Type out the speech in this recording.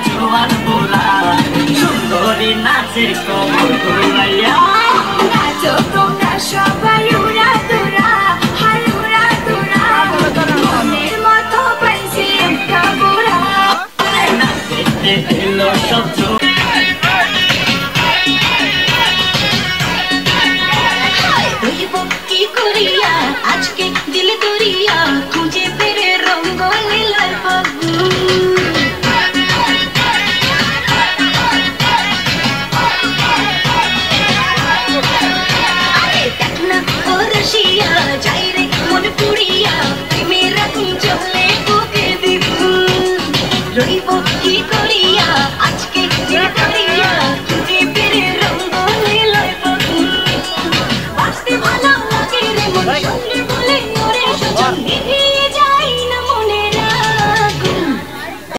জোয়ান বোরা সুন্দরী নাচের কমর ঘুরাইয়া নাচো তোমরা সবাই উড়া দুরা হাই উড়া দুরা মনের মতো পাইছি একটা বুড়া নাচতে এলো সব কি করিয়া আজকে দিল দরিয়া খুঁজে ফেরে রঙ্গ লীলার বাবু